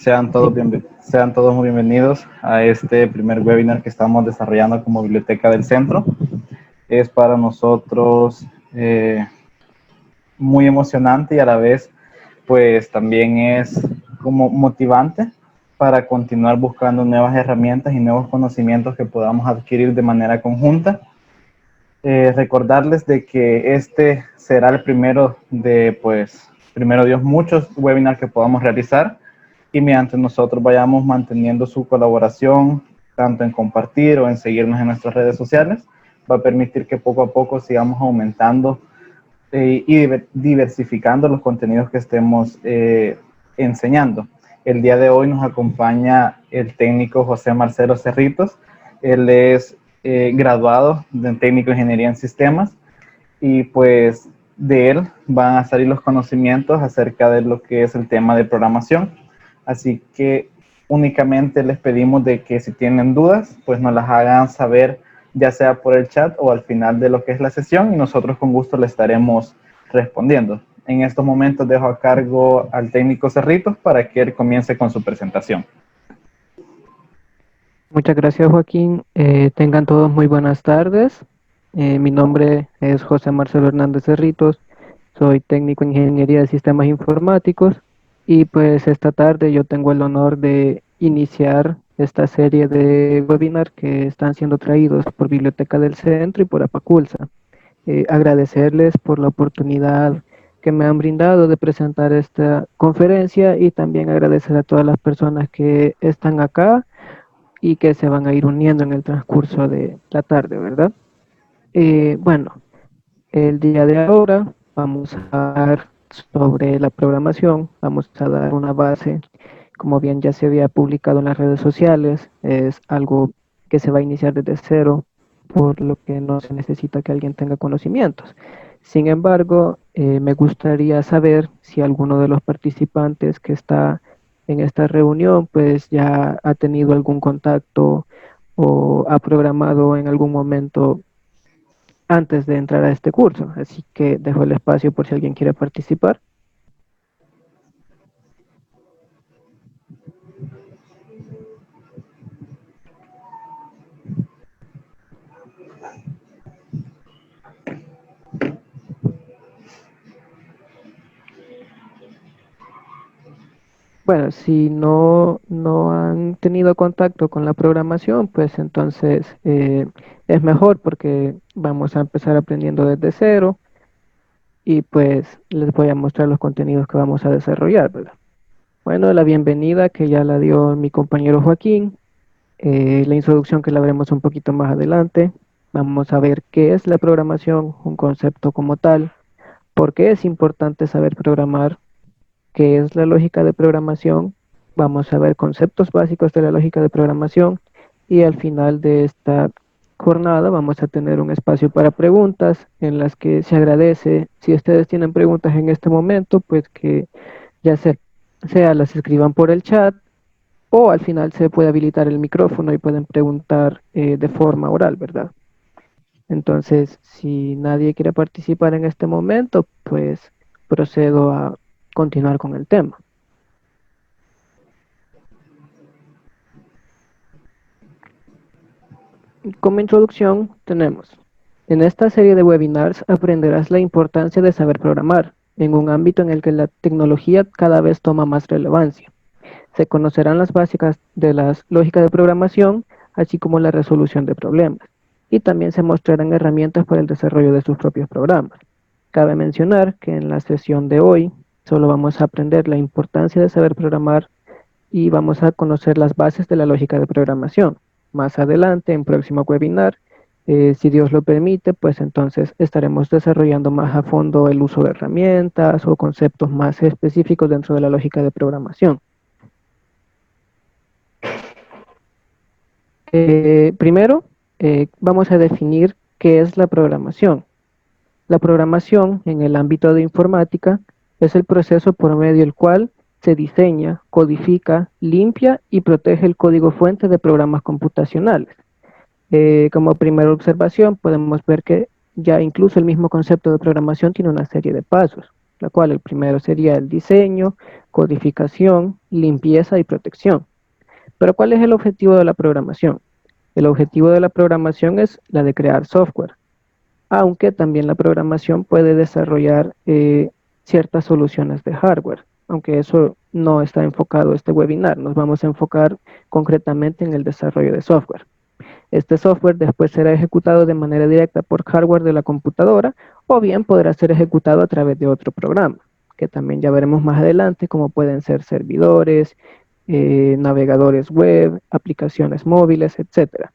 Sean todos muy bienvenidos a este primer webinar que estamos desarrollando como Biblioteca del Centro. Es para nosotros muy emocionante y a la vez pues también es como motivante para continuar buscando nuevas herramientas y nuevos conocimientos que podamos adquirir de manera conjunta. Recordarles de que este será el primero de, primero Dios, muchos webinars que podamos realizar, y mediante nosotros vayamos manteniendo su colaboración, tanto en compartir o en seguirnos en nuestras redes sociales, va a permitir que poco a poco sigamos aumentando y diversificando los contenidos que estemos enseñando. El día de hoy nos acompaña el técnico José Marcelo Cerritos. Él es graduado de técnico en ingeniería en sistemas, y pues de él van a salir los conocimientos acerca de lo que es el tema de programación. Así que únicamente les pedimos de que si tienen dudas, pues nos las hagan saber, ya sea por el chat o al final de lo que es la sesión, y nosotros con gusto le estaremos respondiendo. En estos momentos dejo a cargo al técnico Cerritos para que él comience con su presentación. Muchas gracias, Joaquín. Tengan todos muy buenas tardes. Mi nombre es José Marcelo Hernández Cerritos. Soy técnico en ingeniería de sistemas informáticos y pues esta tarde yo tengo el honor de iniciar esta serie de webinar que están siendo traídos por Biblioteca del Centro y por Apaculsa. Agradecerles por la oportunidad que me han brindado de presentar esta conferencia y también agradecer a todas las personas que están acá y que se van a ir uniendo en el transcurso de la tarde, ¿verdad? Bueno, el día de ahora vamos a hablar sobre la programación, vamos a dar una base, como bien ya se había publicado en las redes sociales, es algo que se va a iniciar desde cero, por lo que no se necesita que alguien tenga conocimientos. Sin embargo, me gustaría saber si alguno de los participantes que está en esta reunión, pues ya ha tenido algún contacto o ha programado en algún momento antes de entrar a este curso. Así que dejo el espacio por si alguien quiere participar. Bueno, si no han tenido contacto con la programación, pues entonces es mejor porque vamos a empezar aprendiendo desde cero y pues les voy a mostrar los contenidos que vamos a desarrollar, ¿verdad? Bueno, la bienvenida que ya la dio mi compañero Joaquín, la introducción que la veremos un poquito más adelante. Vamos a ver qué es la programación, un concepto como tal, por qué es importante saber programar, qué es la lógica de programación. Vamos a ver conceptos básicos de la lógica de programación y al final de esta jornada vamos a tener un espacio para preguntas en las que se agradece si ustedes tienen preguntas en este momento, pues que ya sea las escriban por el chat o al final se puede habilitar el micrófono y pueden preguntar de forma oral, ¿verdad? Entonces, si nadie quiere participar en este momento, pues procedo a continuar con el tema. Como introducción tenemos, en esta serie de webinars aprenderás la importancia de saber programar en un ámbito en el que la tecnología cada vez toma más relevancia. Se conocerán las básicas de las lógicas de programación, así como la resolución de problemas, y también se mostrarán herramientas para el desarrollo de sus propios programas. Cabe mencionar que en la sesión de hoy solo vamos a aprender la importancia de saber programar y vamos a conocer las bases de la lógica de programación. Más adelante, en próximo webinar, si Dios lo permite, pues entonces estaremos desarrollando más a fondo el uso de herramientas o conceptos más específicos dentro de la lógica de programación. Primero, vamos a definir qué es la programación. La programación en el ámbito de informática es el proceso por medio del cual se diseña, codifica, limpia y protege el código fuente de programas computacionales. Como primera observación, podemos ver que ya incluso el mismo concepto de programación tiene una serie de pasos. la cual el primero sería el diseño, codificación, limpieza y protección. Pero ¿cuál es el objetivo de la programación? El objetivo de la programación es la de crear software, aunque también la programación puede desarrollar ciertas soluciones de hardware, aunque eso no está enfocado este webinar, nos vamos a enfocar concretamente en el desarrollo de software. Este software después será ejecutado de manera directa por hardware de la computadora o bien podrá ser ejecutado a través de otro programa, que también ya veremos más adelante, como pueden ser servidores, navegadores web, aplicaciones móviles, etcétera.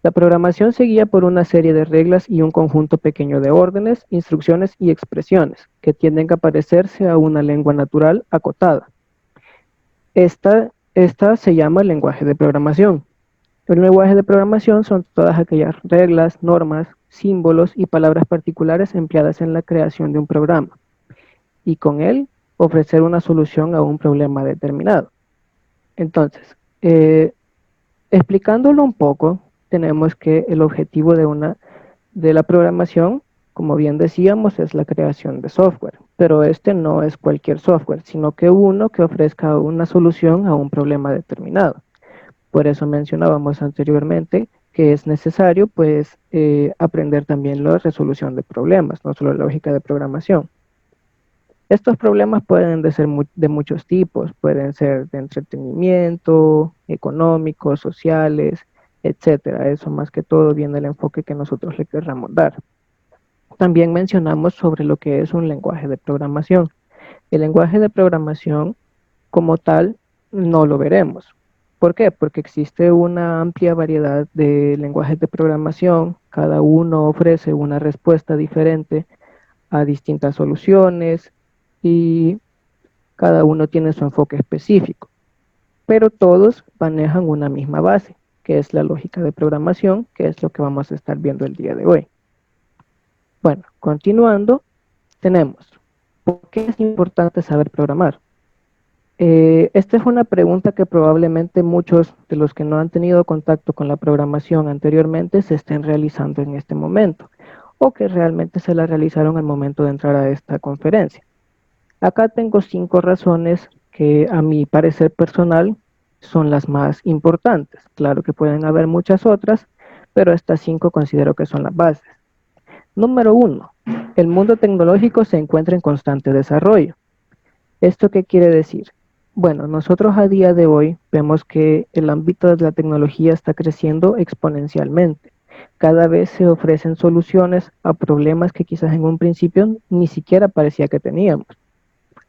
La programación se guía por una serie de reglas y un conjunto pequeño de órdenes, instrucciones y expresiones que tienden a parecerse a una lengua natural acotada. Esta se llama el lenguaje de programación. El lenguaje de programación son todas aquellas reglas, normas, símbolos y palabras particulares empleadas en la creación de un programa, y con él ofrecer una solución a un problema determinado. Entonces, explicándolo un poco, tenemos que el objetivo de la programación, como bien decíamos, es la creación de software, pero este no es cualquier software, sino que uno que ofrezca una solución a un problema determinado. Por eso mencionábamos anteriormente que es necesario pues aprender también la resolución de problemas, no solo la lógica de programación. Estos problemas pueden ser de muchos tipos, pueden ser de entretenimiento, económicos, sociales, etcétera. Eso más que todo viene el enfoque que nosotros le querramos dar. También mencionamos sobre lo que es un lenguaje de programación. El lenguaje de programación como tal no lo veremos. ¿Por qué? Porque existe una amplia variedad de lenguajes de programación, cada uno ofrece una respuesta diferente a distintas soluciones y cada uno tiene su enfoque específico, pero todos manejan una misma base, que es la lógica de programación, que es lo que vamos a estar viendo el día de hoy. Bueno, continuando, tenemos, ¿por qué es importante saber programar? Esta es una pregunta que probablemente muchos de los que no han tenido contacto con la programación anteriormente se estén realizando en este momento, o que realmente se la realizaron al momento de entrar a esta conferencia. Acá tengo 5 razones que a mi parecer personal son las más importantes. Claro que pueden haber muchas otras, pero estas 5 considero que son las bases. Número 1. El mundo tecnológico se encuentra en constante desarrollo. ¿Esto qué quiere decir? Bueno, nosotros a día de hoy vemos que el ámbito de la tecnología está creciendo exponencialmente. Cada vez se ofrecen soluciones a problemas que quizás en un principio ni siquiera parecía que teníamos.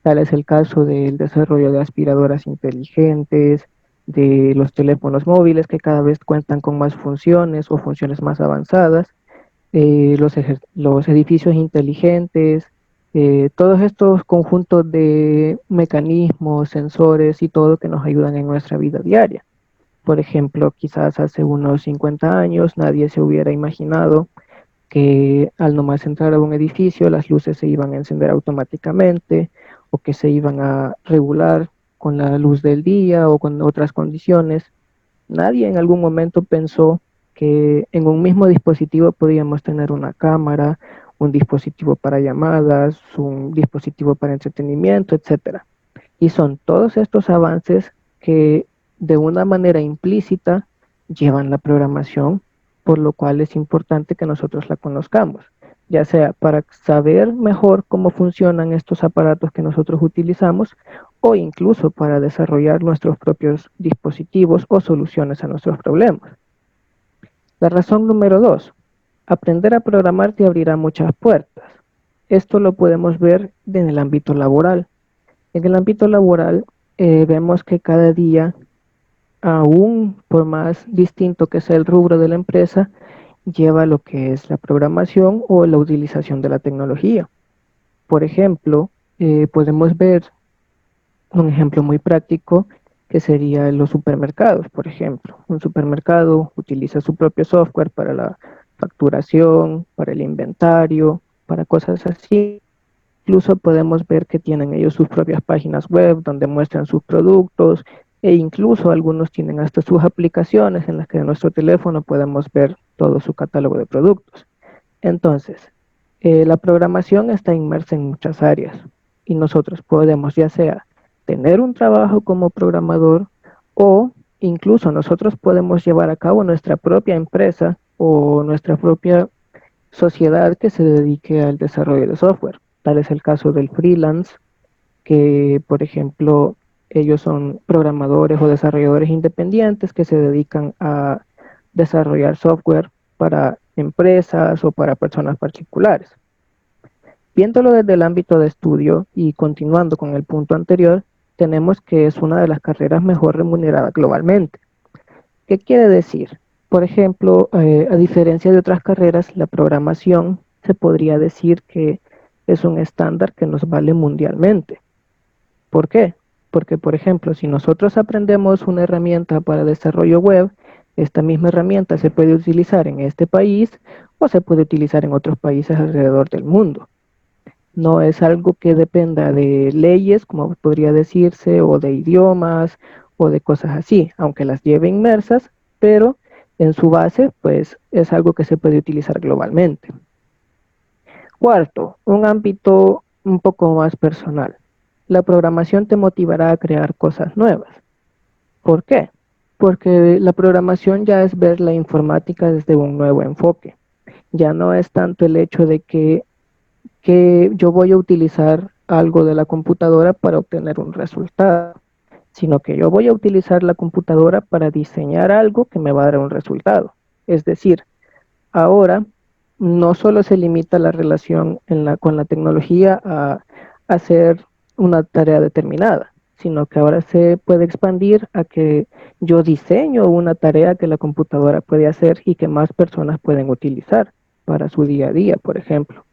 Tal es el caso del desarrollo de aspiradoras inteligentes, de los teléfonos móviles que cada vez cuentan con más funciones o funciones más avanzadas, los edificios inteligentes, todos estos conjuntos de mecanismos, sensores y todo que nos ayudan en nuestra vida diaria. Por ejemplo, quizás hace unos 50 años nadie se hubiera imaginado que al nomás entrar a un edificio las luces se iban a encender automáticamente o que se iban a regular con la luz del día o con otras condiciones. Nadie en algún momento pensó que en un mismo dispositivo podíamos tener una cámara, un dispositivo para llamadas, un dispositivo para entretenimiento, etcétera. Y son todos estos avances que de una manera implícita llevan la programación, por lo cual es importante que nosotros la conozcamos, ya sea para saber mejor cómo funcionan estos aparatos que nosotros utilizamos o incluso para desarrollar nuestros propios dispositivos o soluciones a nuestros problemas. La razón número 2, aprender a programar te abrirá muchas puertas. Esto lo podemos ver en el ámbito laboral. En el ámbito laboral vemos que cada día, aún por más distinto que sea el rubro de la empresa, lleva lo que es la programación o la utilización de la tecnología. Por ejemplo, podemos ver un ejemplo muy práctico que sería los supermercados, por ejemplo. Un supermercado utiliza su propio software para la facturación, para el inventario, para cosas así. Incluso podemos ver que tienen ellos sus propias páginas web donde muestran sus productos e incluso algunos tienen hasta sus aplicaciones en las que en nuestro teléfono podemos ver todo su catálogo de productos. Entonces, La programación está inmersa en muchas áreas y nosotros podemos ya sea tener un trabajo como programador o incluso nosotros podemos llevar a cabo nuestra propia empresa o nuestra propia sociedad que se dedique al desarrollo de software. Tal es el caso del freelance, que por ejemplo ellos son programadores o desarrolladores independientes que se dedican a desarrollar software para empresas o para personas particulares. Viéndolo desde el ámbito de estudio y continuando con el punto anterior, tenemos que es una de las carreras mejor remuneradas globalmente. ¿Qué quiere decir? Por ejemplo, a diferencia de otras carreras, la programación se podría decir que es un estándar que nos vale mundialmente. ¿Por qué? Porque, por ejemplo, si nosotros aprendemos una herramienta para desarrollo web, esta misma herramienta se puede utilizar en este país o se puede utilizar en otros países alrededor del mundo. No es algo que dependa de leyes, como podría decirse, o de idiomas, o de cosas así, aunque las lleve inmersas, pero en su base, pues es algo que se puede utilizar globalmente. Cuarto, un ámbito un poco más personal. La programación te motivará a crear cosas nuevas. ¿Por qué? Porque la programación ya es ver la informática desde un nuevo enfoque. Ya no es tanto el hecho de que yo voy a utilizar algo de la computadora para obtener un resultado, sino que yo voy a utilizar la computadora para diseñar algo que me va a dar un resultado. Es decir, ahora no solo se limita la relación con la tecnología a hacer una tarea determinada, sino que ahora se puede expandir a que yo diseño una tarea que la computadora puede hacer y que más personas pueden utilizar para su día a día, por ejemplo.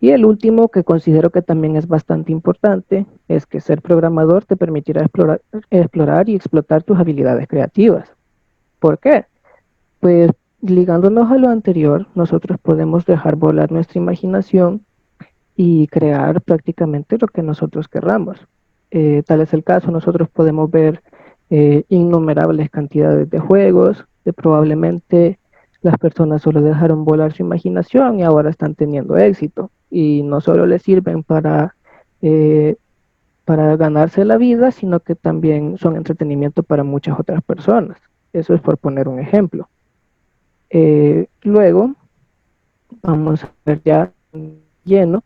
Y el último, que considero que también es bastante importante, es que ser programador te permitirá explorar y explotar tus habilidades creativas. ¿Por qué? Pues ligándonos a lo anterior, nosotros podemos dejar volar nuestra imaginación y crear prácticamente lo que nosotros querramos. Tal es el caso, nosotros podemos ver innumerables cantidades de juegos, que probablemente las personas solo dejaron volar su imaginación y ahora están teniendo éxito. Y no solo les sirven para ganarse la vida, sino que también son entretenimiento para muchas otras personas. Eso es por poner un ejemplo. Luego, vamos a ver ya lleno,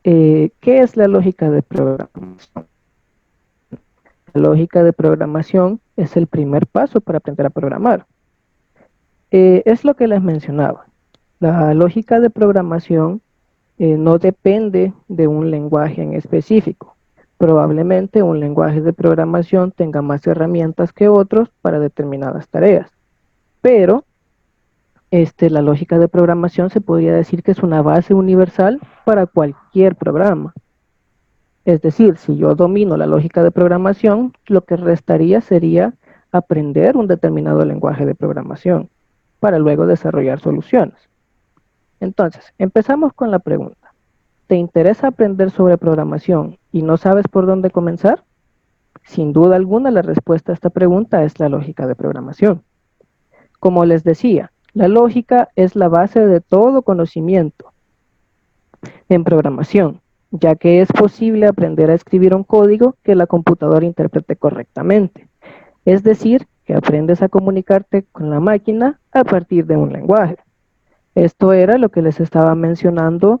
¿qué es la lógica de programación? La lógica de programación es el primer paso para aprender a programar. Es lo que les mencionaba. La lógica de programación no depende de un lenguaje en específico. Probablemente un lenguaje de programación tenga más herramientas que otros para determinadas tareas, pero la lógica de programación se podría decir que es una base universal para cualquier programa. Es decir, si yo domino la lógica de programación, lo que restaría sería aprender un determinado lenguaje de programación para luego desarrollar soluciones. Entonces, empezamos con la pregunta. ¿Te interesa aprender sobre programación y no sabes por dónde comenzar? Sin duda alguna, la respuesta a esta pregunta es la lógica de programación. Como les decía, la lógica es la base de todo conocimiento en programación, ya que es posible aprender a escribir un código que la computadora interprete correctamente. Es decir, que aprendes a comunicarte con la máquina a partir de un lenguaje. Esto era lo que les estaba mencionando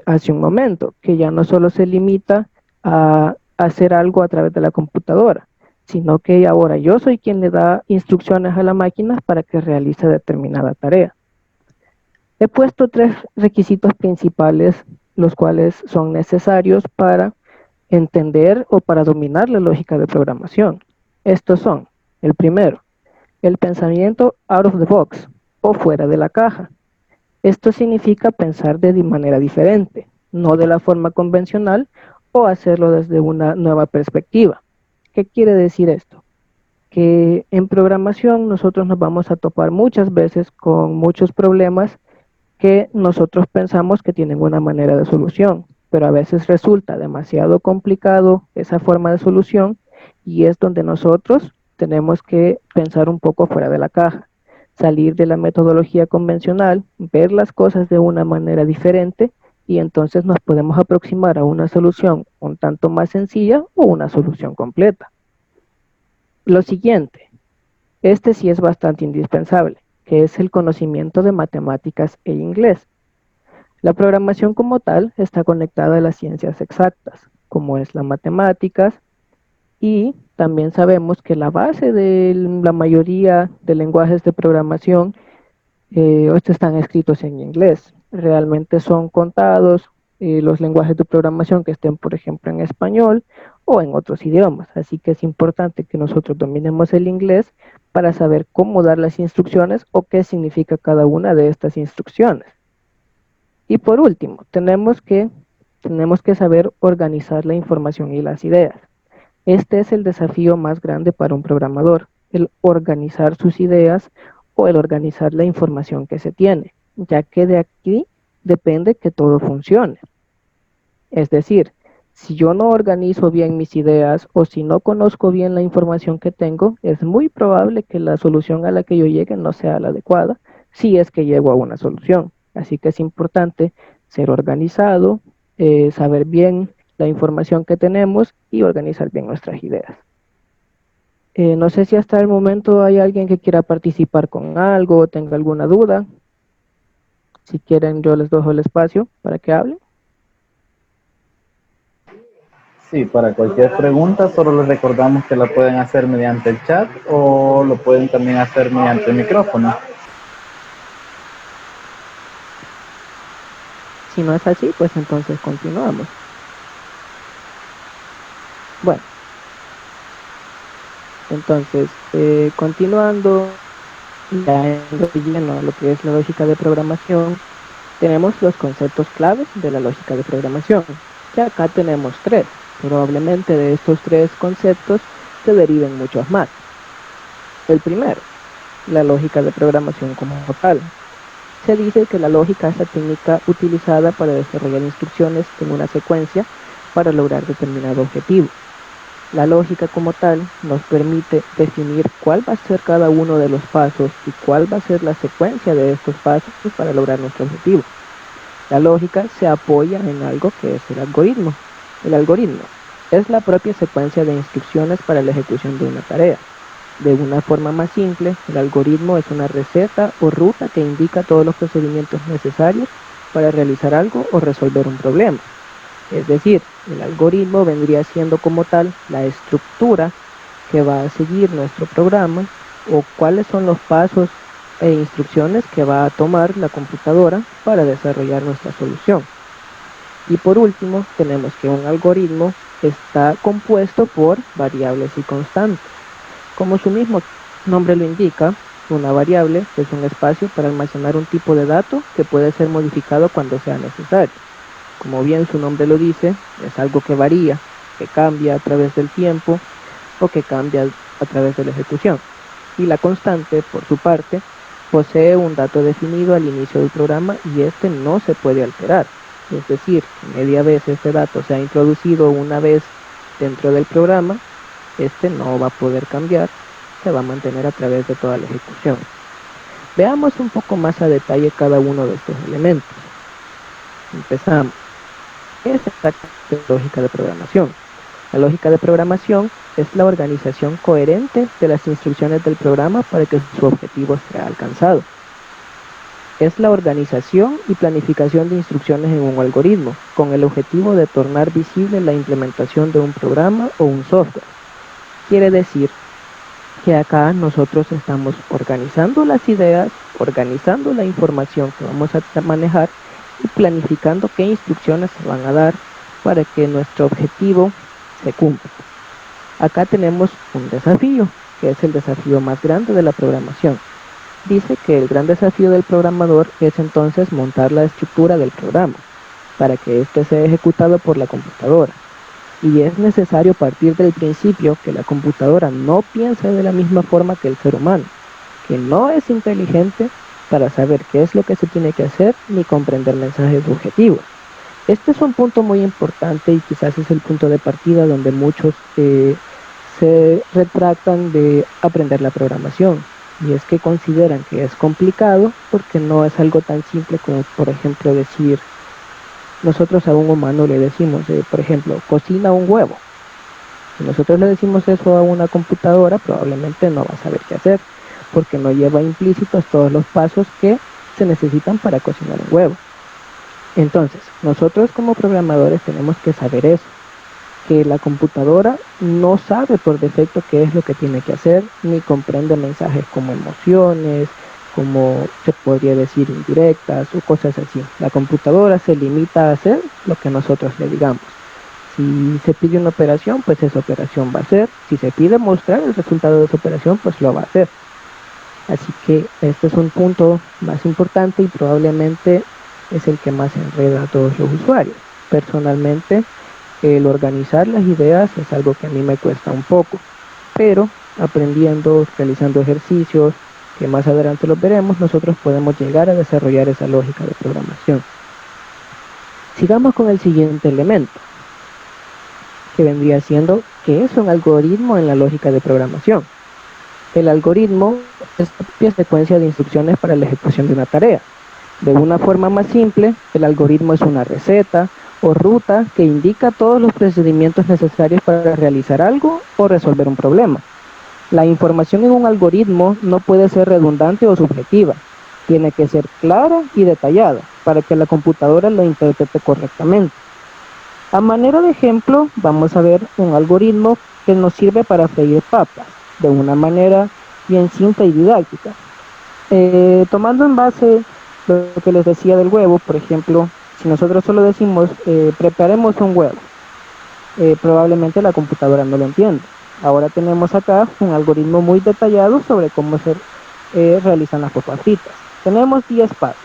hace un momento, que ya no solo se limita a hacer algo a través de la computadora, sino que ahora yo soy quien le da instrucciones a la máquina para que realice determinada tarea. He puesto 3 requisitos principales, los cuales son necesarios para entender o para dominar la lógica de programación. Estos son, el primero, el pensamiento out of the box o fuera de la caja. Esto significa pensar de manera diferente, no de la forma convencional o hacerlo desde una nueva perspectiva. ¿Qué quiere decir esto? Que en programación nosotros nos vamos a topar muchas veces con muchos problemas que nosotros pensamos que tienen una manera de solución, pero a veces resulta demasiado complicado esa forma de solución y es donde nosotros tenemos que pensar un poco fuera de la caja. salir de la metodología convencional, ver las cosas de una manera diferente y entonces nos podemos aproximar a una solución un tanto más sencilla o una solución completa. Lo siguiente, este sí es bastante indispensable, que es el conocimiento de matemáticas e inglés. La programación como tal está conectada a las ciencias exactas, como es la matemáticas, y también sabemos que la base de la mayoría de lenguajes de programación estos están escritos en inglés. Realmente son contados los lenguajes de programación que estén, por ejemplo, en español o en otros idiomas. Así que es importante que nosotros dominemos el inglés para saber cómo dar las instrucciones o qué significa cada una de estas instrucciones. Y por último, tenemos que saber organizar la información y las ideas. Este es el desafío más grande para un programador, el organizar sus ideas o el organizar la información que se tiene, ya que de aquí depende que todo funcione. Es decir, si yo no organizo bien mis ideas o si no conozco bien la información que tengo, es muy probable que la solución a la que yo llegue no sea la adecuada, si es que llego a una solución. Así que es importante ser organizado, saber bien la información que tenemos y organizar bien nuestras ideas. No sé si hasta el momento hay alguien que quiera participar con algo o tenga alguna duda. Si quieren, yo les dejo el espacio para que hablen. Sí, para cualquier pregunta solo les recordamos que la pueden hacer mediante el chat o lo pueden también hacer mediante el micrófono. Si no es así, pues entonces continuamos. Bueno, entonces, continuando, ya lleno lo que es la lógica de programación, tenemos los conceptos claves de la lógica de programación. Y acá tenemos tres. Probablemente de estos tres conceptos se deriven muchos más. El primero, la lógica de programación como tal. Se dice que la lógica es la técnica utilizada para desarrollar instrucciones en una secuencia para lograr determinado objetivo. La lógica como tal nos permite definir cuál va a ser cada uno de los pasos y cuál va a ser la secuencia de estos pasos para lograr nuestro objetivo. La lógica se apoya en algo que es el algoritmo. El algoritmo es la propia secuencia de instrucciones para la ejecución de una tarea. De una forma más simple, el algoritmo es una receta o ruta que indica todos los procedimientos necesarios para realizar algo o resolver un problema. Es decir, el algoritmo vendría siendo como tal la estructura que va a seguir nuestro programa o cuáles son los pasos e instrucciones que va a tomar la computadora para desarrollar nuestra solución. Y por último, tenemos que un algoritmo está compuesto por variables y constantes. Como su mismo nombre lo indica, una variable es un espacio para almacenar un tipo de dato que puede ser modificado cuando sea necesario. Como bien su nombre lo dice, es algo que varía, que cambia a través del tiempo o que cambia a través de la ejecución. Y la constante, por su parte, posee un dato definido al inicio del programa y este no se puede alterar. Es decir, media vez este dato se ha introducido una vez dentro del programa, este no va a poder cambiar, se va a mantener a través de toda la ejecución. Veamos un poco más a detalle cada uno de estos elementos. Empezamos. ¿Qué es exactamente la lógica de programación? La lógica de programación es la organización coherente de las instrucciones del programa para que su objetivo sea alcanzado. Es la organización y planificación de instrucciones en un algoritmo, con el objetivo de tornar visible la implementación de un programa o un software. Quiere decir que acá nosotros estamos organizando las ideas, organizando la información que vamos a manejar y planificando qué instrucciones se van a dar para que nuestro objetivo se cumpla. Acá tenemos un desafío, que es el desafío más grande de la programación. Dice que el gran desafío del programador es entonces montar la estructura del programa, para que éste sea ejecutado por la computadora. Y es necesario partir del principio que la computadora no piensa de la misma forma que el ser humano, que no es inteligente para saber qué es lo que se tiene que hacer ni comprender mensajes objetivos. Este es un punto muy importante y quizás es el punto de partida donde muchos se retractan de aprender la programación, y es que consideran que es complicado porque no es algo tan simple como, por ejemplo, decir, nosotros a un humano le decimos, por ejemplo, cocina un huevo. Si nosotros le decimos eso a una computadora, probablemente no va a saber qué hacer, porque no lleva implícitos todos los pasos que se necesitan para cocinar un huevo. Entonces, nosotros como programadores tenemos que saber eso, que la computadora no sabe por defecto qué es lo que tiene que hacer, ni comprende mensajes como emociones, como se podría decir indirectas o cosas así. La computadora se limita a hacer lo que nosotros le digamos. Si se pide una operación, pues esa operación va a ser. Si se pide mostrar el resultado de esa operación, pues lo va a hacer. Así que este es un punto más importante y probablemente es el que más enreda a todos los usuarios. Personalmente, el organizar las ideas es algo que a mí me cuesta un poco, pero aprendiendo, realizando ejercicios, que más adelante los veremos, nosotros podemos llegar a desarrollar esa lógica de programación. Sigamos con el siguiente elemento, que vendría siendo qué es un algoritmo en la lógica de programación. El algoritmo es la propia secuencia de instrucciones para la ejecución de una tarea. De una forma más simple, el algoritmo es una receta o ruta que indica todos los procedimientos necesarios para realizar algo o resolver un problema. La información en un algoritmo no puede ser redundante o subjetiva. Tiene que ser clara y detallada para que la computadora la interprete correctamente. A manera de ejemplo, vamos a ver un algoritmo que nos sirve para freír papas de una manera bien simple y didáctica. Tomando en base lo que les decía del huevo, por ejemplo, si nosotros solo decimos preparemos un huevo, probablemente la computadora no lo entiende. Ahora tenemos acá un algoritmo muy detallado sobre cómo se realizan las papas fritas. Tenemos 10 pasos.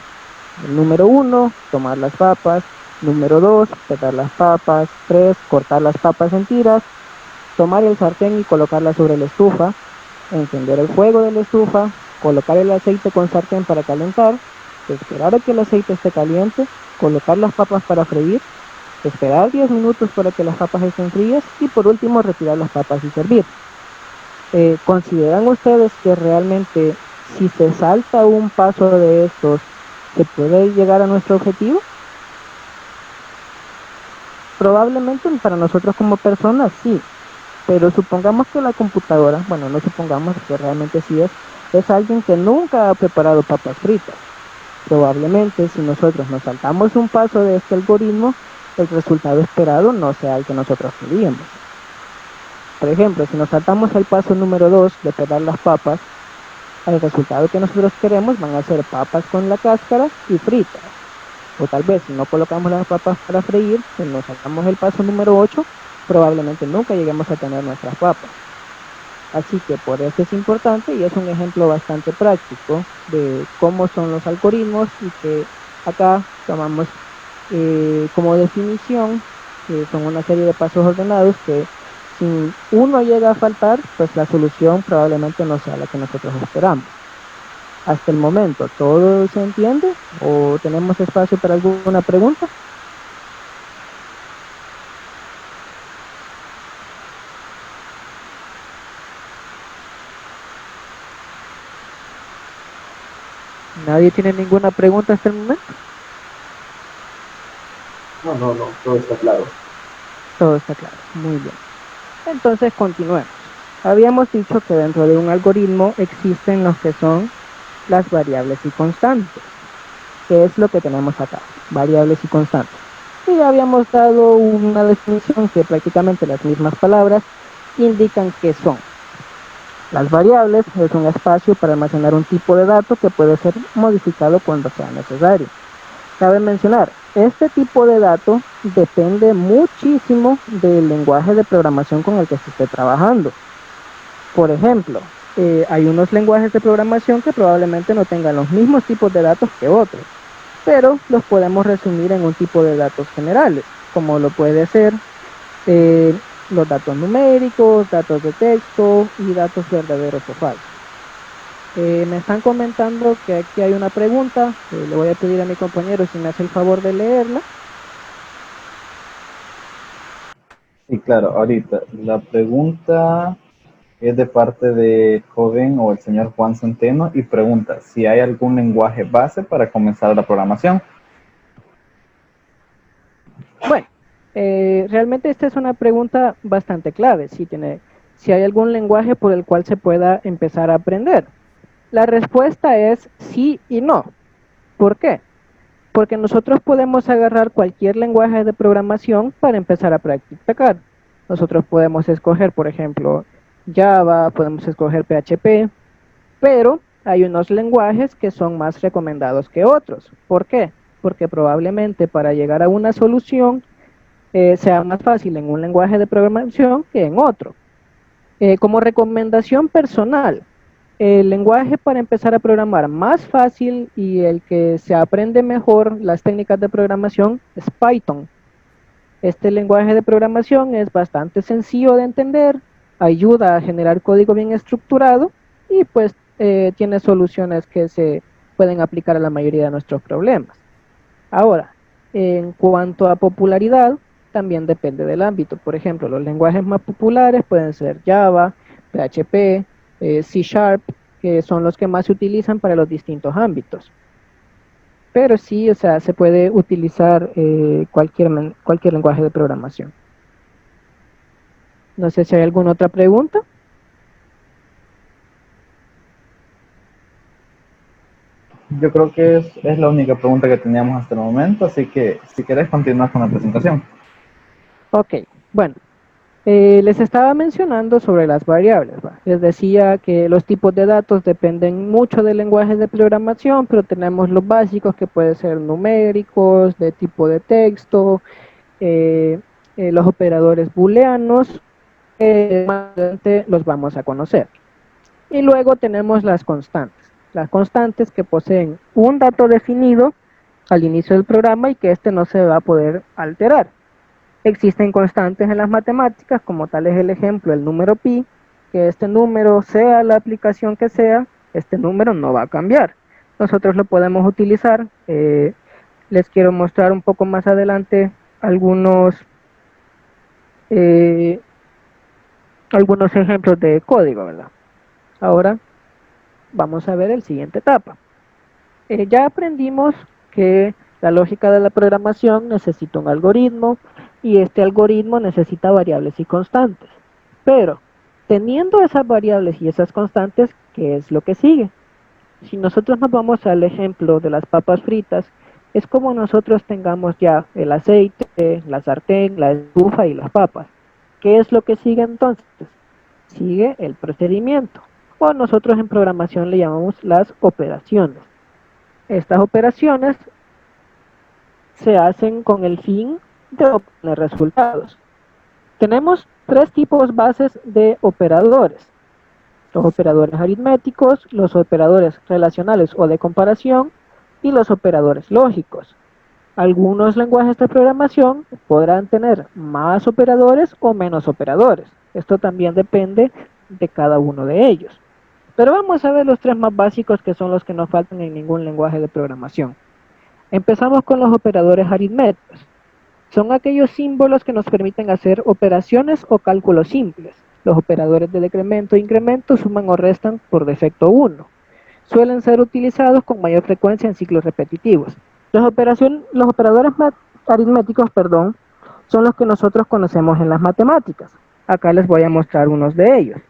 El número 1, tomar las papas. Número 2, pegar las papas. 3, cortar las papas en tiras. Tomar el sartén y colocarla sobre la estufa. Encender el fuego de la estufa. Colocar el aceite con sartén para calentar. Esperar a que el aceite esté caliente. Colocar las papas para freír. Esperar 10 minutos para que las papas estén frías. Y por último, retirar las papas y servir. ¿Consideran ustedes que realmente si se salta un paso de estos, se puede llegar a nuestro objetivo? Probablemente para nosotros como personas sí, pero supongamos que la computadora, bueno, no supongamos que realmente sí es alguien que nunca ha preparado papas fritas. Probablemente si nosotros nos saltamos un paso de este algoritmo, el resultado esperado no sea el que nosotros queríamos. Por ejemplo, si nos saltamos el paso número 2 de pelar las papas, el resultado que nosotros queremos van a ser papas con la cáscara y fritas. O tal vez si no colocamos las papas para freír, si nos saltamos el paso número 8, probablemente nunca lleguemos a tener nuestras papas. Así que por eso es importante y es un ejemplo bastante práctico de cómo son los algoritmos y que acá tomamos como definición que son una serie de pasos ordenados que si uno llega a faltar, pues la solución probablemente no sea la que nosotros esperamos. Hasta el momento, ¿todo se entiende? ¿O tenemos espacio para alguna pregunta? ¿Nadie tiene ninguna pregunta hasta el momento? No, todo está claro. Todo está claro, muy bien. Entonces continuemos. Habíamos dicho que dentro de un algoritmo existen los que son las variables y constantes. ¿Qué es lo que tenemos acá? Variables y constantes. Y ya habíamos dado una definición que prácticamente las mismas palabras indican qué son. Las variables es un espacio para almacenar un tipo de dato que puede ser modificado cuando sea necesario. Cabe mencionar, este tipo de dato depende muchísimo del lenguaje de programación con el que se esté trabajando. Por ejemplo, hay unos lenguajes de programación que probablemente no tengan los mismos tipos de datos que otros, pero los podemos resumir en un tipo de datos generales, como lo puede ser eh, los datos numéricos, datos de texto y datos verdaderos o falsos. Me están comentando que aquí hay una pregunta, le voy a pedir a mi compañero si me hace el favor de leerla. Sí, claro, ahorita la pregunta Es de parte de joven o el señor Juan Centeno y pregunta si hay algún lenguaje base para comenzar la programación. Bueno, realmente esta es una pregunta bastante clave, si hay algún lenguaje por el cual se pueda empezar a aprender. La respuesta es sí y no. ¿Por qué? Porque nosotros podemos agarrar cualquier lenguaje de programación para empezar a practicar. Nosotros podemos escoger, por ejemplo, Java, podemos escoger PHP, pero hay unos lenguajes que son más recomendados que otros. ¿Por qué? Porque probablemente para llegar a una solución sea más fácil en un lenguaje de programación que en otro. Como recomendación personal, el lenguaje para empezar a programar más fácil y el que se aprende mejor las técnicas de programación es Python. Este lenguaje de programación es bastante sencillo de entender, ayuda a generar código bien estructurado y pues tiene soluciones que se pueden aplicar a la mayoría de nuestros problemas. Ahora, en cuanto a popularidad, también depende del ámbito. Por ejemplo, los lenguajes más populares pueden ser Java, PHP, C Sharp, que son los que más se utilizan para los distintos ámbitos. Pero sí, o sea, se puede utilizar cualquier lenguaje de programación. No sé si hay alguna otra pregunta. Yo creo que es la única pregunta que teníamos hasta el momento, así que si querés continuar con la presentación. Ok, bueno. Les estaba mencionando sobre las variables, ¿va? Les decía que los tipos de datos dependen mucho del lenguaje de programación, pero tenemos los básicos que pueden ser numéricos, de tipo de texto, los operadores booleanos, más adelante los vamos a conocer. Y luego tenemos las constantes que poseen un dato definido al inicio del programa y que este no se va a poder alterar. Existen constantes en las matemáticas, como tal es el ejemplo, el número pi, que este número, sea la aplicación que sea, este número no va a cambiar. Nosotros lo podemos utilizar. Les quiero mostrar un poco más adelante eh, algunos ejemplos de código, ¿verdad? Ahora vamos a ver el siguiente etapa. Ya aprendimos que la lógica de la programación necesita un algoritmo y este algoritmo necesita variables y constantes. Pero teniendo esas variables y esas constantes, ¿qué es lo que sigue? Si nosotros nos vamos al ejemplo de las papas fritas, es como nosotros tengamos ya el aceite, la sartén, la estufa y las papas. ¿Qué es lo que sigue entonces? Sigue el procedimiento, o nosotros en programación le llamamos las operaciones. Estas operaciones se hacen con el fin de obtener resultados. Tenemos tres tipos bases de operadores: los operadores aritméticos, los operadores relacionales o de comparación y los operadores lógicos. Algunos lenguajes de programación podrán tener más operadores o menos operadores. Esto también depende de cada uno de ellos. Pero vamos a ver los tres más básicos, que son los que no faltan en ningún lenguaje de programación. Empezamos con los operadores aritméticos. Son aquellos símbolos que nos permiten hacer operaciones o cálculos simples. Los operadores de decremento e incremento suman o restan por defecto 1. Suelen ser utilizados con mayor frecuencia en ciclos repetitivos. Los operadores aritméticos, son los que nosotros conocemos en las matemáticas. Acá les voy a mostrar unos de ellos.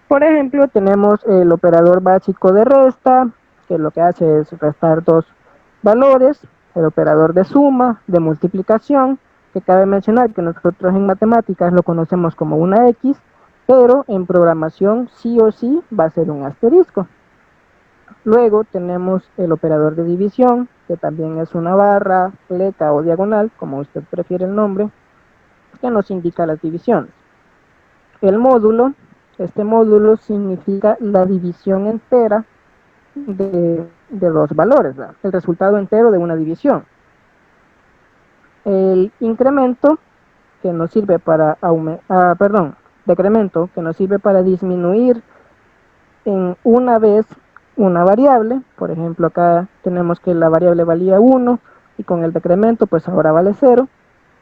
Por ejemplo, tenemos el operador básico de resta, que lo que hace es restar dos valores. El operador de suma, de multiplicación, que cabe mencionar que nosotros en matemáticas lo conocemos como una X, pero en programación sí o sí va a ser un asterisco. Luego tenemos el operador de división, que también es una barra, flecha o diagonal, como usted prefiere el nombre, que nos indica las divisiones. El módulo, este módulo significa la división entera de los valores, ¿verdad? El resultado entero de una división. El incremento, que nos sirve para decremento, que nos sirve para disminuir en una vez una variable. Por ejemplo, acá tenemos que la variable valía 1 y con el decremento pues ahora vale 0.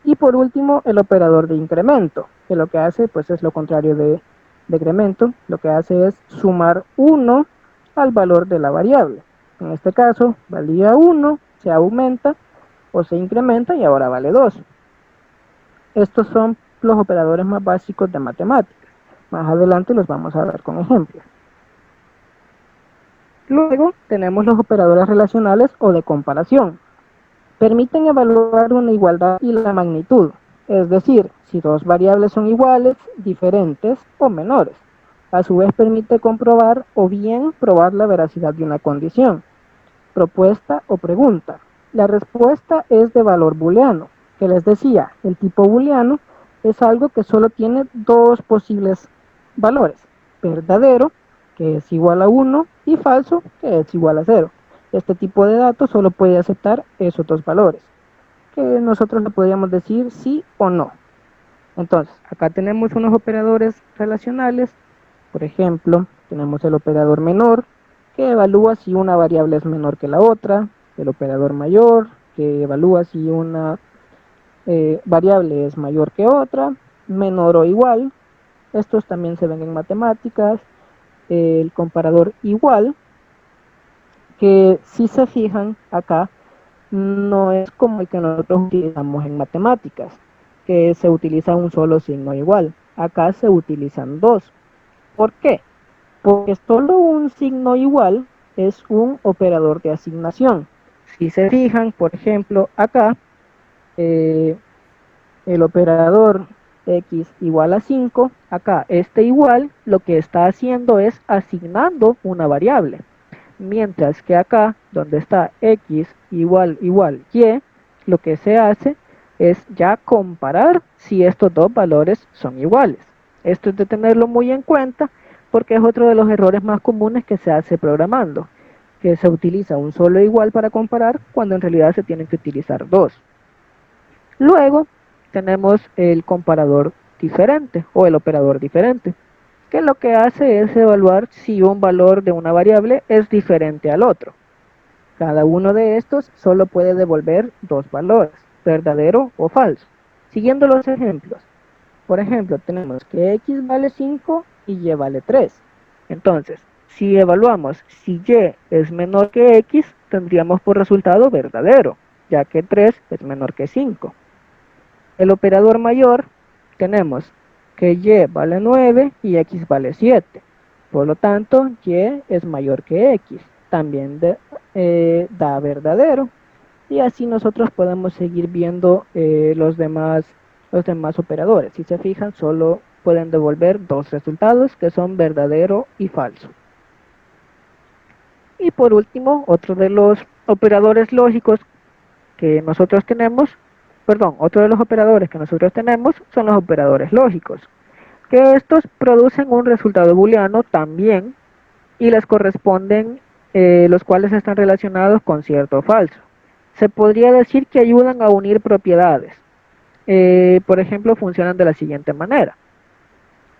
Y por último, el operador de incremento, que lo que hace pues es lo contrario de decremento lo que hace es sumar 1 al valor de la variable. En este caso, valía 1, se aumenta o se incrementa y ahora vale 2. Estos son los operadores más básicos de matemáticas. Más adelante los vamos a ver con ejemplos. Luego tenemos los operadores relacionales o de comparación. Permiten evaluar una igualdad y la magnitud, es decir, si dos variables son iguales, diferentes o menores. A su vez permite comprobar o bien probar la veracidad de una condición, propuesta o pregunta. La respuesta es de valor booleano, que les decía, el tipo booleano es algo que solo tiene dos posibles valores, verdadero, que es igual a 1, y falso, que es igual a 0. Este tipo de datos solo puede aceptar esos dos valores, que nosotros le podríamos decir sí o no. Entonces, acá tenemos unos operadores relacionales. Por ejemplo, tenemos el operador menor, que evalúa si una variable es menor que la otra. El operador mayor, que evalúa si una variable es mayor que otra, menor o igual. Estos también se ven en matemáticas. El comparador igual, que si se fijan acá, no es como el que nosotros utilizamos en matemáticas, que se utiliza un solo signo igual. Acá se utilizan dos. ¿Por qué? Porque solo un signo igual es un operador de asignación. Si se fijan, por ejemplo, acá, el operador x igual a 5, acá este igual lo que está haciendo es asignando una variable. Mientras que acá, donde está x igual y, lo que se hace es ya comparar si estos dos valores son iguales. Esto es de tenerlo muy en cuenta porque es otro de los errores más comunes que se hace programando, que se utiliza un solo igual para comparar cuando en realidad se tienen que utilizar dos. Luego tenemos el comparador diferente o el operador diferente, que lo que hace es evaluar si un valor de una variable es diferente al otro. Cada uno de estos solo puede devolver dos valores, verdadero o falso. Siguiendo los ejemplos. Por ejemplo, tenemos que x vale 5 y y vale 3. Entonces, si evaluamos si y es menor que x, tendríamos por resultado verdadero, ya que 3 es menor que 5. El operador mayor, tenemos que y vale 9 y x vale 7. Por lo tanto, y es mayor que x. También da verdadero. Y así nosotros podemos seguir viendo los demás operadores. Si se fijan, solo pueden devolver dos resultados que son verdadero y falso. Y por último, otro de los operadores lógicos que nosotros tenemos, otro de los operadores que nosotros tenemos son los operadores lógicos, que estos producen un resultado booleano también y les corresponden los cuales están relacionados con cierto o falso. Se podría decir que ayudan a unir propiedades. Por ejemplo, funcionan de la siguiente manera.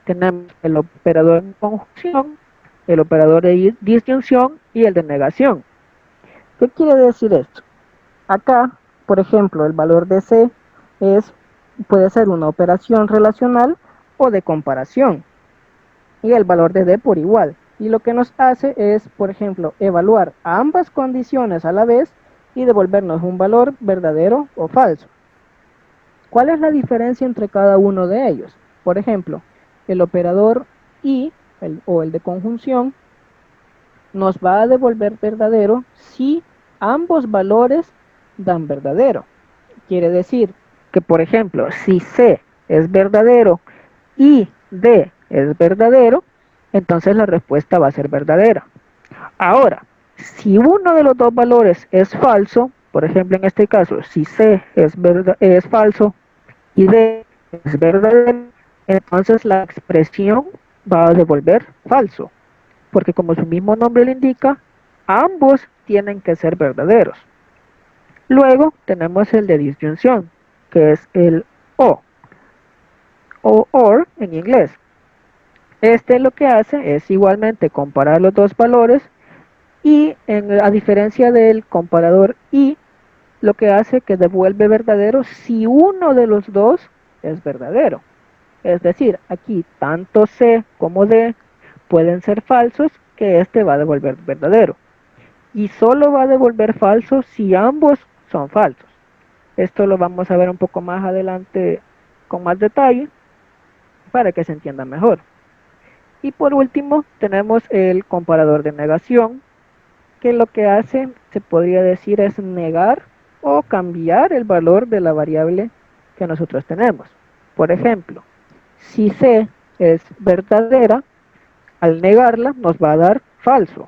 Tenemos el operador de conjunción, el operador de disyunción y el de negación. ¿Qué quiere decir esto? Acá, por ejemplo, el valor de C puede ser una operación relacional o de comparación. Y el valor de D por igual. Y lo que nos hace es, por ejemplo, evaluar ambas condiciones a la vez y devolvernos un valor verdadero o falso. ¿Cuál es la diferencia entre cada uno de ellos? Por ejemplo, el operador y o el de conjunción nos va a devolver verdadero si ambos valores dan verdadero. Quiere decir que, por ejemplo, si C es verdadero y D es verdadero, entonces la respuesta va a ser verdadera. Ahora, si uno de los dos valores es falso, por ejemplo en este caso, si C es falso y D es verdadero, entonces la expresión va a devolver falso, porque como su mismo nombre le indica, ambos tienen que ser verdaderos. Luego tenemos el de disyunción, que es el o OR en inglés. Este lo que hace es igualmente comparar los dos valores y a diferencia del comparador y, lo que hace que devuelve verdadero si uno de los dos es verdadero. Es decir, aquí tanto C como D pueden ser falsos, que este va a devolver verdadero. Y solo va a devolver falso si ambos son falsos. Esto lo vamos a ver un poco más adelante con más detalle para que se entienda mejor. Y por último tenemos el comparador de negación, que lo que hace, se podría decir, es negar o cambiar el valor de la variable que nosotros tenemos. Por ejemplo, si C es verdadera, al negarla nos va a dar falso.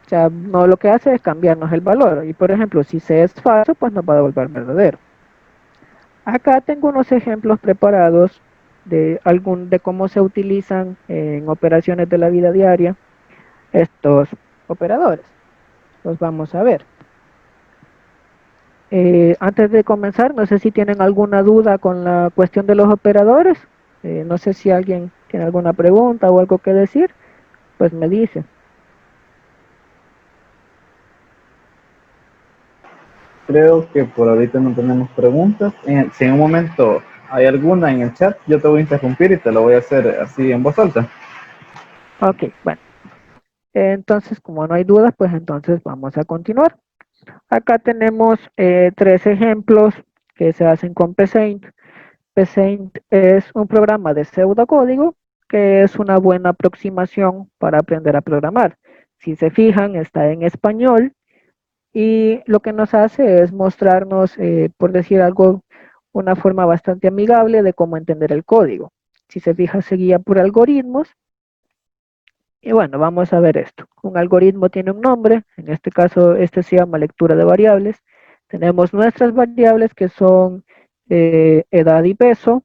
O sea, no, lo que hace es cambiarnos el valor. Y por ejemplo, si C es falso, pues nos va a devolver verdadero. Acá tengo unos ejemplos preparados de cómo se utilizan en operaciones de la vida diaria estos operadores. Los vamos a ver. Antes de comenzar, no sé si tienen alguna duda con la cuestión de los operadores. No sé si alguien tiene alguna pregunta o algo que decir, pues me dice. Creo que por ahorita no tenemos preguntas. Si en un momento hay alguna en el chat, yo te voy a interrumpir y te lo voy a hacer así en voz alta. Ok, bueno. Entonces, como no hay dudas, pues entonces vamos a continuar. Acá tenemos 3 ejemplos que se hacen con PSaint. PSaint es un programa de pseudocódigo que es una buena aproximación para aprender a programar. Si se fijan, está en español y lo que nos hace es mostrarnos, por decir algo, una forma bastante amigable de cómo entender el código. Si se fija, se guía por algoritmos. Y bueno, vamos a ver esto. Un algoritmo tiene un nombre, en este caso este se llama lectura de variables. Tenemos nuestras variables que son edad y peso.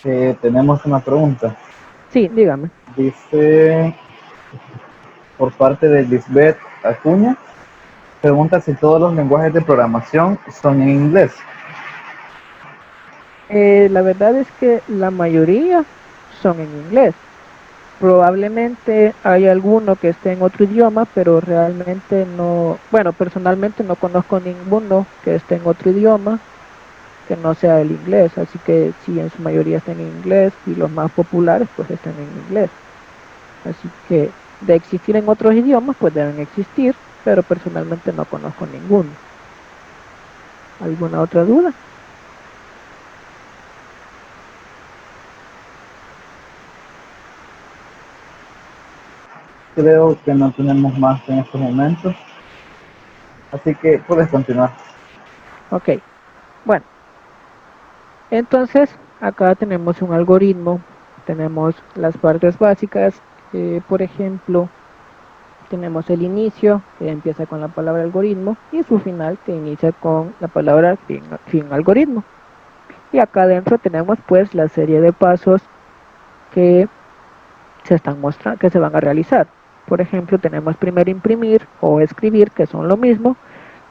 Tenemos una pregunta. Sí, dígame. Dice, por parte de Lisbeth Acuña, pregunta si todos los lenguajes de programación son en inglés. La verdad es que la mayoría son en inglés. Probablemente hay alguno que esté en otro idioma, pero realmente no, bueno, personalmente no conozco ninguno que esté en otro idioma que no sea el inglés, así que sí, en su mayoría están en inglés y los más populares pues están en inglés. Así que de existir en otros idiomas pues deben existir, pero personalmente no conozco ninguno. ¿Alguna otra duda? Creo que no tenemos más en estos momentos, así que puedes continuar. Ok, bueno, entonces acá tenemos un algoritmo, tenemos las partes básicas, por ejemplo, tenemos el inicio que empieza con la palabra algoritmo y su final que inicia con la palabra fin algoritmo. Y acá adentro tenemos pues la serie de pasos que se están mostrando, que se van a realizar. Por ejemplo, tenemos primero imprimir o escribir, que son lo mismo,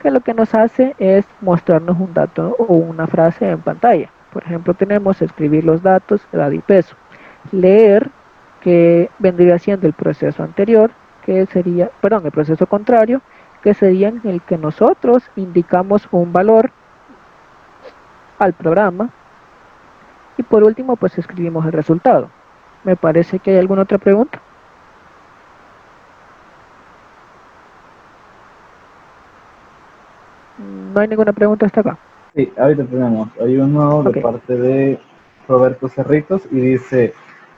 que lo que nos hace es mostrarnos un dato o una frase en pantalla. Por ejemplo, tenemos escribir los datos, edad y peso. Leer, que vendría siendo el proceso anterior, que sería, perdón, el proceso contrario, que sería en el que nosotros indicamos un valor al programa. Y por último, pues escribimos el resultado. Me parece que hay alguna otra pregunta. No hay ninguna pregunta hasta acá. Sí, ahorita tenemos. Hay uno de Ok, parte de Roberto Cerritos y dice,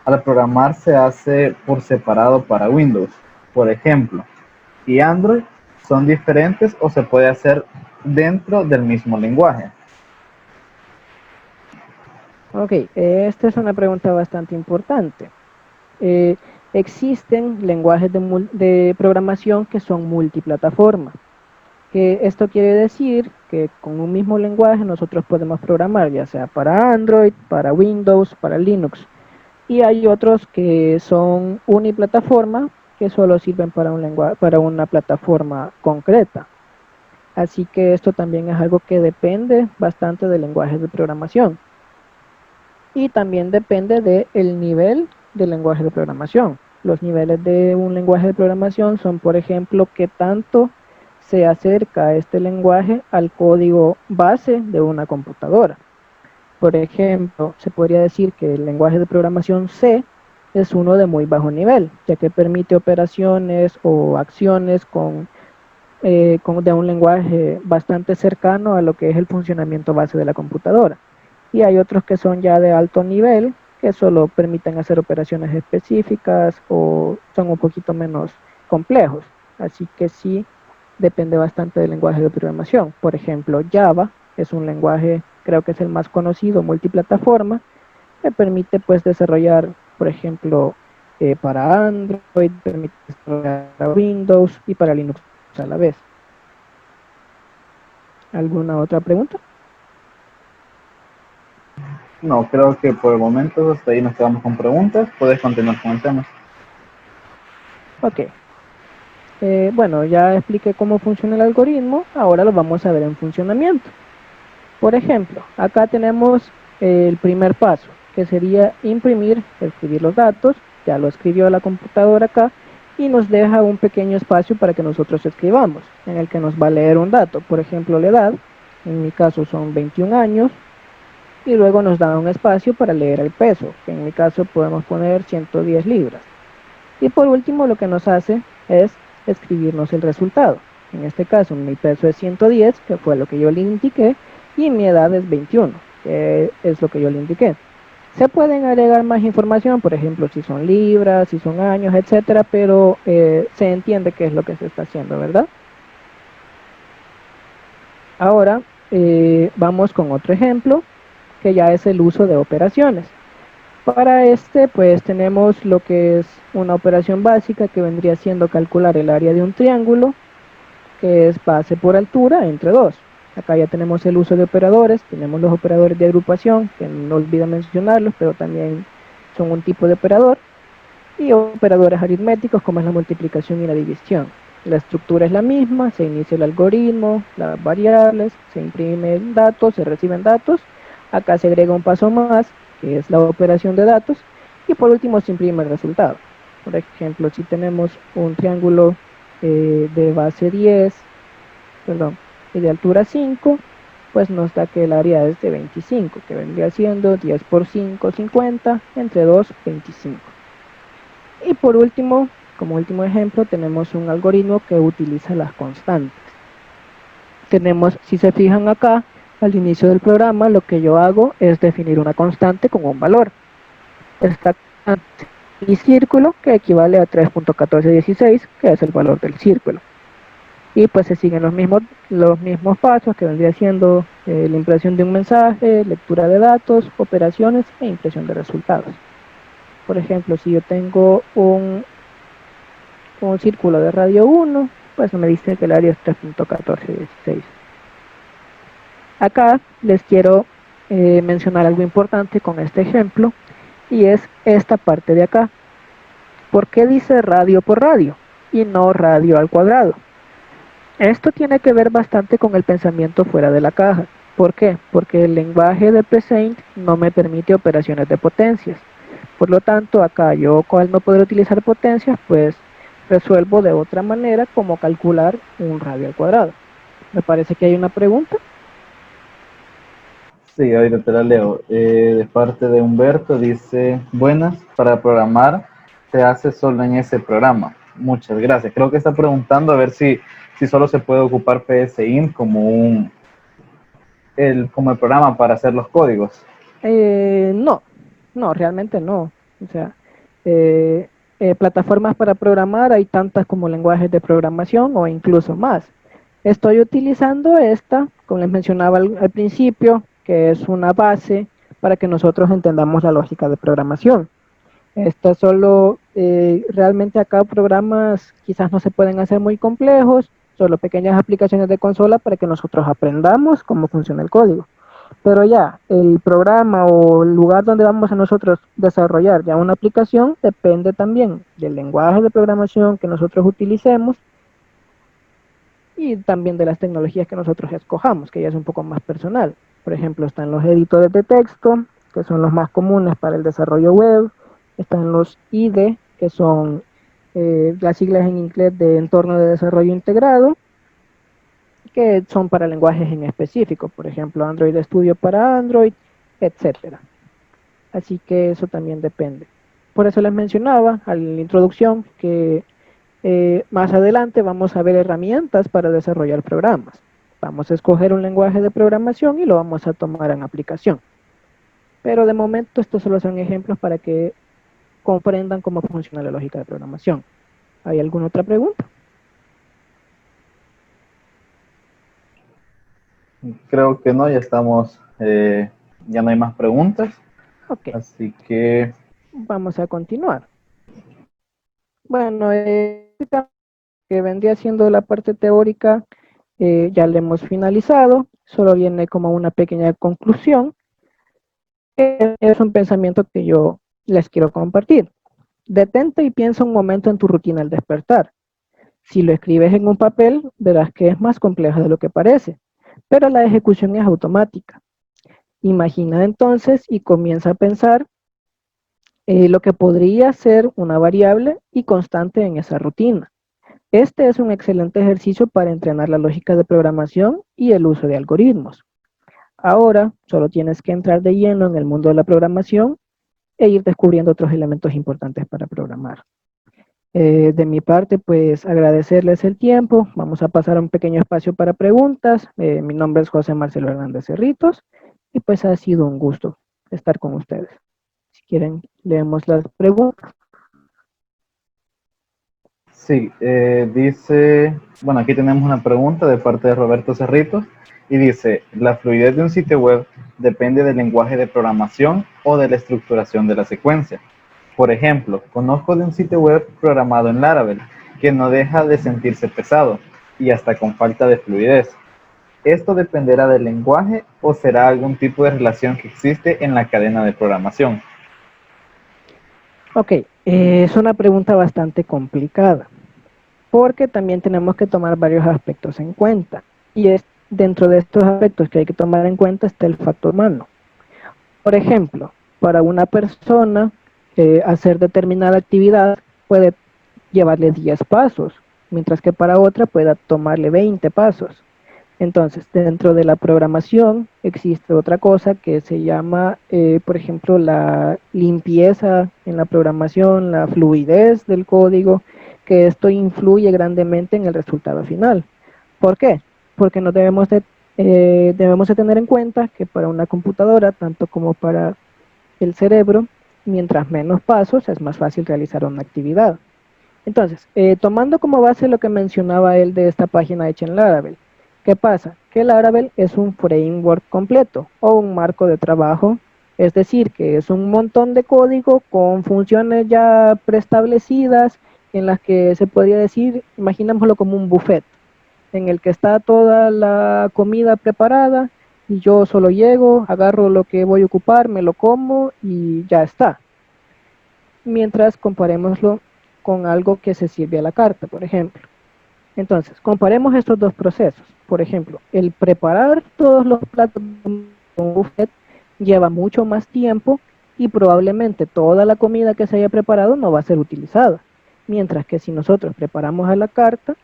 al programar se hace por separado para Windows, por ejemplo, y Android son diferentes o se puede hacer dentro del mismo lenguaje. ok, esta es una pregunta bastante importante. Eh, Existen lenguajes de programación que son multiplataforma. Esto quiere decir que con un mismo lenguaje nosotros podemos programar ya sea para Android, para Windows, para Linux. Y hay otros que son uniplataforma que solo sirven para para una plataforma concreta. Así que esto también es algo que depende bastante del lenguaje de programación. Y también depende del nivel del lenguaje de programación. Los niveles de un lenguaje de programación son, por ejemplo, qué tanto se acerca este lenguaje al código base de una computadora. Por ejemplo, se podría decir que el lenguaje de programación C es uno de muy bajo nivel, ya que permite operaciones o acciones de un lenguaje bastante cercano a lo que es el funcionamiento base de la computadora. Y hay otros que son ya de alto nivel, que solo permiten hacer operaciones específicas o son un poquito menos complejos. Así que sí, depende bastante del lenguaje de programación. Por ejemplo, Java es un lenguaje, creo que es el más conocido, multiplataforma, que permite pues desarrollar, por ejemplo, para Android, permite desarrollar para Windows y para Linux a la vez. ¿Alguna otra pregunta? No, creo que por el momento hasta ahí nos quedamos con preguntas. Puedes continuar con el tema. Ok. Bueno, ya expliqué cómo funciona el algoritmo, ahora lo vamos a ver en funcionamiento. Por ejemplo, acá tenemos el primer paso, que sería imprimir, escribir los datos, ya lo escribió la computadora acá, y nos deja un pequeño espacio para que nosotros escribamos, en el que nos va a leer un dato, por ejemplo, la edad, en mi caso son 21 años, y luego nos da un espacio para leer el peso, que en mi caso podemos poner 110 libras. Y por último, lo que nos hace es escribirnos el resultado. En este caso, mi peso es 110, que fue lo que yo le indiqué, y mi edad es 21, que es lo que yo le indiqué. Se pueden agregar más información, por ejemplo, si son libras, si son años, etcétera, pero se entiende qué es lo que se está haciendo, ¿verdad? Ahora vamos con otro ejemplo, que ya es el uso de operaciones. Para este, pues tenemos lo que es una operación básica que vendría siendo calcular el área de un triángulo, que es base por altura entre dos. Acá ya tenemos el uso de operadores, tenemos los operadores de agrupación, que no olvida mencionarlos, pero también son un tipo de operador, y operadores aritméticos como es la multiplicación y la división. La estructura es la misma, se inicia el algoritmo, las variables, se imprimen datos, se reciben datos, acá se agrega un paso más, que es la operación de datos, y por último se imprime el resultado. Por ejemplo, si tenemos un triángulo de base 10, perdón, y de altura 5, pues nos da que el área es de 25, que vendría siendo 10 por 5, 50, entre 2, 25. Y por último, como último ejemplo, tenemos un algoritmo que utiliza las constantes. Tenemos, si se fijan acá, al inicio del programa, lo que yo hago es definir una constante con un valor. Esta constante es mi círculo, que equivale a 3.1416, que es el valor del círculo. Y pues se siguen los mismos pasos, que vendría siendo la impresión de un mensaje, lectura de datos, operaciones e impresión de resultados. Por ejemplo, si yo tengo un círculo de radio 1, pues me dice que el área es 3.1416. Acá les quiero mencionar algo importante con este ejemplo, y es esta parte de acá. ¿Por qué dice radio por radio y no radio al cuadrado? Esto tiene que ver bastante con el pensamiento fuera de la caja. ¿Por qué? Porque el lenguaje de Present no me permite operaciones de potencias. Por lo tanto, acá yo, al no poder utilizar potencias, pues resuelvo de otra manera como calcular un radio al cuadrado. Me parece que hay una pregunta. Sí, ahorita te la leo. De parte de Humberto dice, buenas, para programar se hace solo en ese programa. Muchas gracias. Creo que está preguntando a ver si solo se puede ocupar PSINT como el programa para hacer los códigos. No, no, realmente no. O sea, plataformas para programar hay tantas como lenguajes de programación o incluso más. Estoy utilizando esta, como les mencionaba al principio, que es una base para que nosotros entendamos la lógica de programación. Esta solo, realmente acá programas quizás no se pueden hacer muy complejos, solo pequeñas aplicaciones de consola para que nosotros aprendamos cómo funciona el código. Pero ya, el programa o el lugar donde vamos a nosotros desarrollar ya una aplicación depende también del lenguaje de programación que nosotros utilicemos y también de las tecnologías que nosotros escojamos, que ya es un poco más personal. Por ejemplo, están los editores de texto, que son los más comunes para el desarrollo web. Están los IDE, que son las siglas en inglés de entorno de desarrollo integrado, que son para lenguajes en específico. Por ejemplo, Android Studio para Android etcétera. Así que eso también depende. Por eso les mencionaba a la introducción que más adelante vamos a ver herramientas para desarrollar programas. Vamos a escoger un lenguaje de programación y lo vamos a tomar en aplicación. Pero de momento estos solo son ejemplos para que comprendan cómo funciona la lógica de programación. ¿Hay alguna otra pregunta? Creo que no, ya estamos, ya no hay más preguntas, Ok, así que vamos a continuar. Bueno, que vendría siendo la parte teórica, ya la hemos finalizado, solo viene como una pequeña conclusión. Es un pensamiento que yo les quiero compartir. Detente y piensa un momento en tu rutina al despertar. Si lo escribes en un papel, verás que es más compleja de lo que parece, pero la ejecución es automática. Imagina entonces y comienza a pensar lo que podría ser una variable y constante en esa rutina. Este es un excelente ejercicio para entrenar la lógica de programación y el uso de algoritmos. Ahora solo tienes que entrar de lleno en el mundo de la programación e ir descubriendo otros elementos importantes para programar. De mi parte, pues agradecerles el tiempo. Vamos a pasar a un pequeño espacio para preguntas. Mi nombre es José Marcelo Hernández Cerritos y pues ha sido un gusto estar con ustedes. Si quieren, leemos las preguntas. sí, dice, bueno, aquí tenemos una pregunta de parte de Roberto Cerritos y dice, ¿la fluidez de un sitio web depende del lenguaje de programación o de la estructuración de la secuencia? Por ejemplo, conozco de un sitio web programado en Laravel que no deja de sentirse pesado y hasta con falta de fluidez. ¿Esto dependerá del lenguaje o será algún tipo de relación que existe en la cadena de programación? Ok, es una pregunta bastante complicada porque también tenemos que tomar varios aspectos en cuenta. Y es dentro de estos aspectos que hay que tomar en cuenta está el factor humano. Por ejemplo, para una persona hacer determinada actividad puede llevarle 10 pasos, mientras que para otra pueda tomarle 20 pasos. Entonces, dentro de la programación existe otra cosa que se llama, por ejemplo, la limpieza en la programación, la fluidez del código, que esto influye grandemente en el resultado final. ¿Por qué? Porque no debemos de tener en cuenta que para una computadora, tanto como para el cerebro, mientras menos pasos es más fácil realizar una actividad. Entonces, tomando como base lo que mencionaba él de esta página hecha en Laravel, ¿qué pasa? Que Laravel es un framework completo o un marco de trabajo, es decir, que es un montón de código con funciones ya preestablecidas en las que se podría decir, imaginémoslo como un buffet, en el que está toda la comida preparada y yo solo llego, agarro lo que voy a ocupar, me lo como y ya está. Mientras comparémoslo con algo que se sirve a la carta, por ejemplo. Entonces, comparemos estos dos procesos. Por ejemplo, el preparar todos los platos de un buffet lleva mucho más tiempo y probablemente toda la comida que se haya preparado no va a ser utilizada. Mientras que si nosotros preparamos a la carta,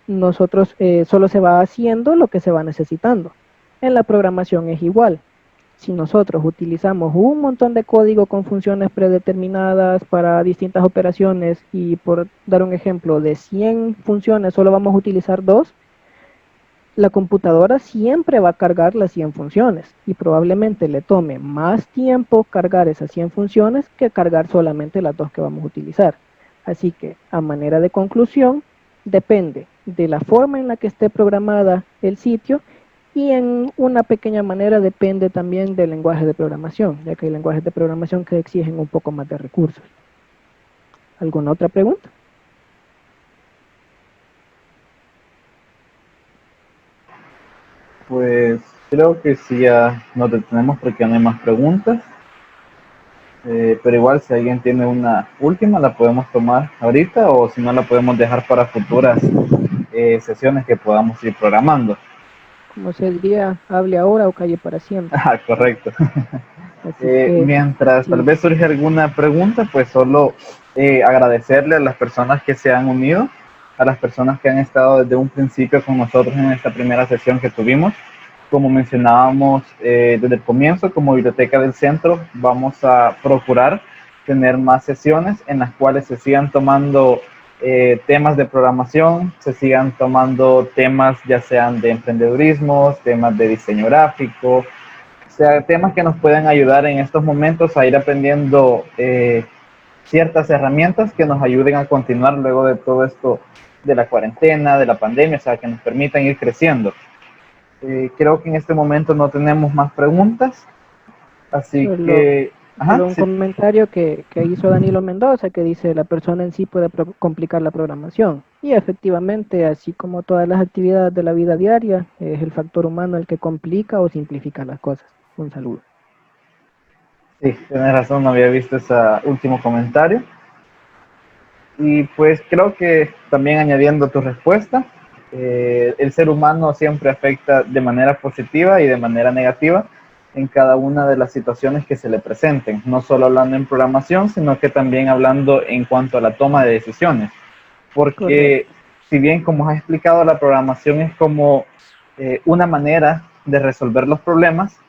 nosotros solo se va haciendo lo que se va necesitando. En la programación es igual. Si nosotros utilizamos un montón de código con funciones predeterminadas para distintas operaciones y por dar un ejemplo de 100 funciones solo vamos a utilizar 2, la computadora siempre va a cargar las 100 funciones y probablemente le tome más tiempo cargar esas 100 funciones que cargar solamente las 2 que vamos a utilizar. Así que a manera de conclusión, depende de la forma en la que esté programada el sitio y en una pequeña manera depende también del lenguaje de programación, ya que hay lenguajes de programación que exigen un poco más de recursos. ¿Alguna otra pregunta? Pues creo que sí, ya nos detenemos porque ya no hay más preguntas. Pero igual si alguien tiene una última la podemos tomar ahorita o si no la podemos dejar para futuras sesiones que podamos ir programando. Como se diría, hable ahora o calle para siempre. Ah, correcto. Así que, Mientras tal sí, vez surge alguna pregunta, pues solo agradecerle a las personas que se han unido, a las personas que han estado desde un principio con nosotros en esta primera sesión que tuvimos. Como mencionábamos desde el comienzo, como biblioteca del centro, vamos a procurar tener más sesiones en las cuales se sigan tomando temas de programación, se sigan tomando temas ya sean de emprendedurismo, temas de diseño gráfico, o sea, temas que nos pueden ayudar en estos momentos a ir aprendiendo ciertas herramientas que nos ayuden a continuar luego de todo esto de la cuarentena, de la pandemia, o sea, que nos permitan ir creciendo. Creo que en este momento no tenemos más preguntas, así Solo, que, ajá, solo un sí, comentario que hizo Danilo Mendoza, que dice, la persona en sí puede complicar la programación. Y efectivamente, así como todas las actividades de la vida diaria, es el factor humano el que complica o simplifica las cosas. Un saludo. sí, tienes razón, no había visto ese último comentario. Y pues creo que también añadiendo tu respuesta, el ser humano siempre afecta de manera positiva y de manera negativa en cada una de las situaciones que se le presenten, no solo hablando en programación, sino que también hablando en cuanto a la toma de decisiones. Porque Correcto. si bien como has explicado, la programación es como una manera de resolver los problemas,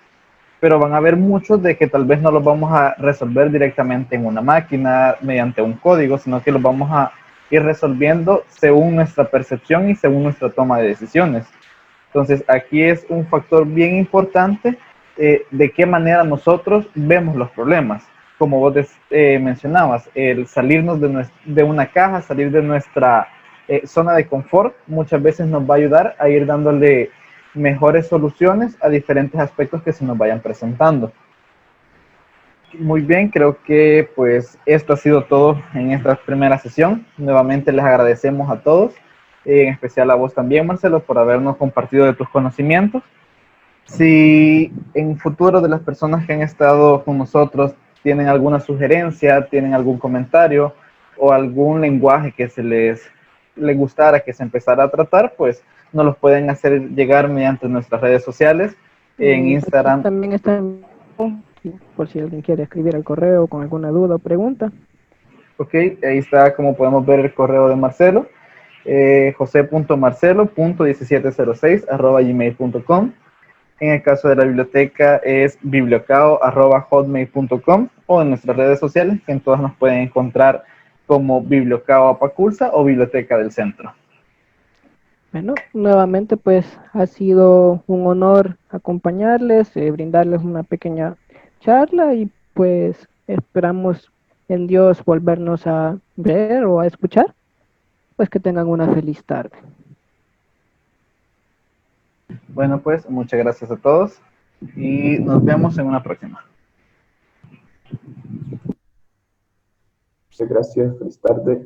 pero van a haber muchos de que tal vez no los vamos a resolver directamente en una máquina mediante un código, sino que los vamos a ir resolviendo según nuestra percepción y según nuestra toma de decisiones. Entonces aquí es un factor bien importante de qué manera nosotros vemos los problemas. Como vos mencionabas, el salirnos de una caja, salir de nuestra zona de confort, muchas veces nos va a ayudar a ir dándole mejores soluciones a diferentes aspectos que se nos vayan presentando. Muy bien, creo que pues esto ha sido todo en esta primera sesión. Nuevamente les agradecemos a todos, en especial a vos también, Marcelo, por habernos compartido de tus conocimientos. Si en futuro de las personas que han estado con nosotros tienen alguna sugerencia, tienen algún comentario o algún lenguaje que les gustara que se empezara a tratar, pues nos los pueden hacer llegar mediante nuestras redes sociales, en Aquí Instagram. también está, sí, por si alguien quiere escribir al correo con alguna duda o pregunta. Ok, ahí está como podemos ver el correo de Marcelo, jose.marcelo.1706@gmail.com. En el caso de la biblioteca es bibliocao@hotmail.com, o en nuestras redes sociales, que en todas nos pueden encontrar como Bibliocao Apaculsa o Biblioteca del Centro. Bueno, nuevamente pues ha sido un honor acompañarles, brindarles una pequeña charla y pues esperamos en Dios volvernos a ver o a escuchar, pues que tengan una feliz tarde. Bueno, pues muchas gracias a todos y nos vemos en una próxima. Muchas gracias, feliz tarde.